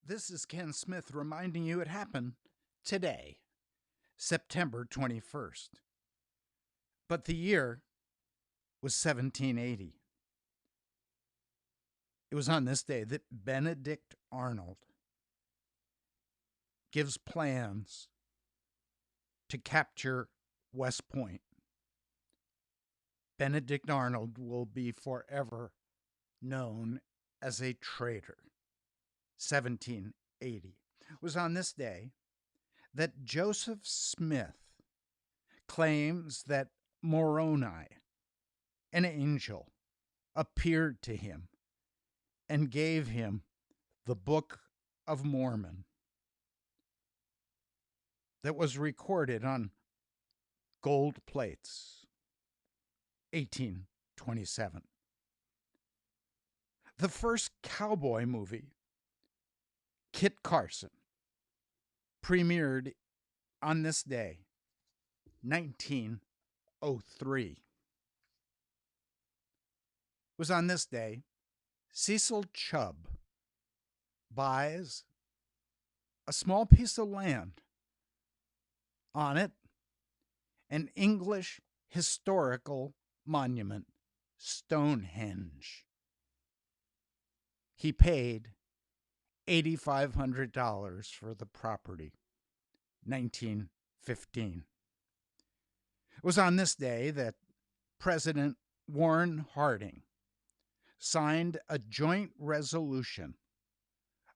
This is Ken Smith reminding you it happened today, September 21st. But the year was 1780. It was on this day that Benedict Arnold gives plans to capture West Point. Benedict Arnold will be forever known as a traitor. 1780. It was on this day that Joseph Smith claims that Moroni, an angel, appeared to him and gave him the Book of Mormon that was recorded on gold plates. 1827. The first cowboy movie, Kit Carson, premiered on this day, 1903. It was on this day Cecil Chubb buys a small piece of land. On it, an English historical monument, Stonehenge. He paid $8,500 for the property, 1915. It was on this day that President Warren Harding signed a joint resolution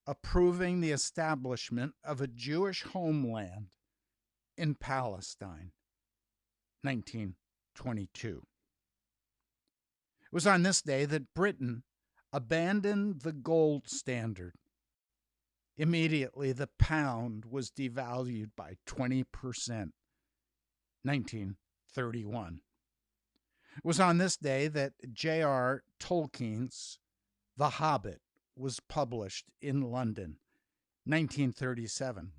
approving the establishment of a Jewish homeland in Palestine, 1922. It was on this day that Britain abandoned the gold standard. Immediately, the pound was devalued by 20%, 1931. It was on this day that J.R. Tolkien's The Hobbit was published in London, 1937.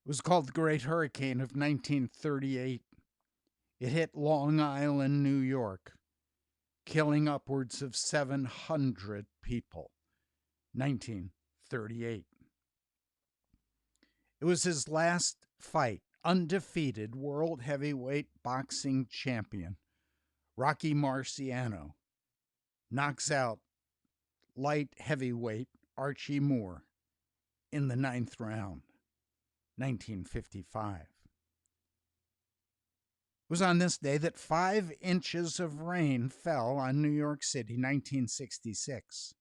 It was called the Great Hurricane of 1938. It hit Long Island, New York, killing upwards of 700 people, 1938. It was his last fight. Undefeated world heavyweight boxing champion Rocky Marciano knocks out light heavyweight Archie Moore in the 9th round, 1955. It was on this day that 5 inches of rain fell on New York City, 1966.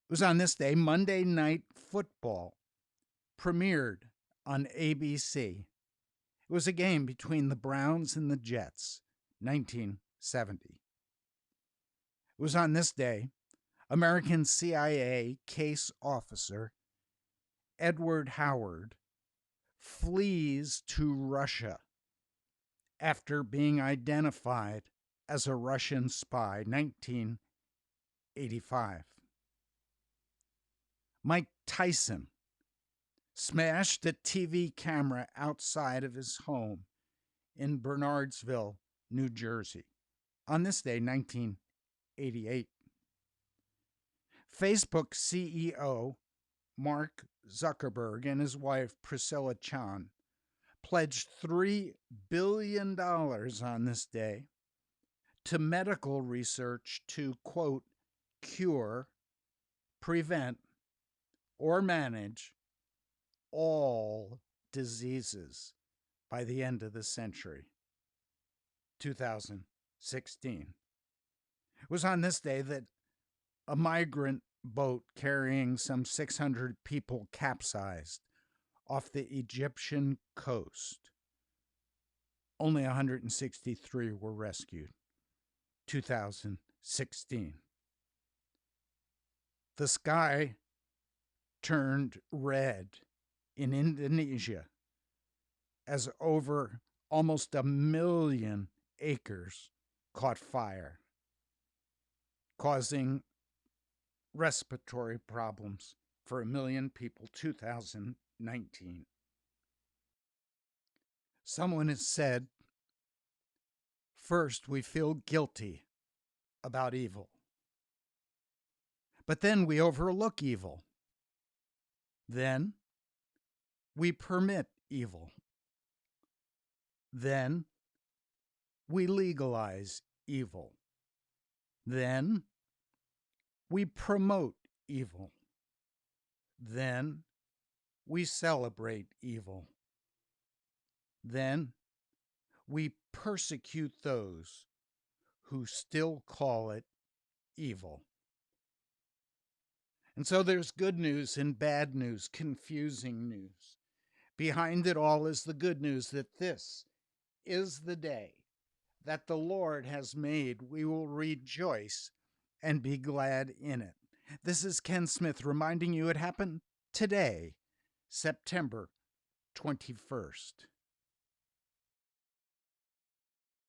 It was on this day Monday Night Football premiered on ABC. It was a game between the Browns and the Jets, 1970. It was on this day American CIA case officer Edward Howard flees to Russia after being identified as a Russian spy, 1985. Mike Tyson smashed a TV camera outside of his home in Bernardsville, New Jersey, on this day, 1988. Facebook CEO Mark Zuckerberg and his wife Priscilla Chan pledged $3 billion on this day to medical research to, quote, cure, prevent, or manage all diseases by the end of the century, 2016. It was on this day that a migrant boat carrying some 600 people capsized off the Egyptian coast. Only 163 were rescued, 2016. The sky turned red in Indonesia as over almost 1 million acres caught fire, causing respiratory problems for 1 million people, 2019. Someone has said, first we feel guilty about evil, But then we overlook evil. Then we permit evil. Then we legalize evil. Then we promote evil. Then we celebrate evil. Then we persecute those who still call it evil. And so there's good news and bad news, confusing news. Behind it all is the good news that this is the day that the Lord has made. We will rejoice and be glad in it. This is Ken Smith reminding you it happened today, September 21st.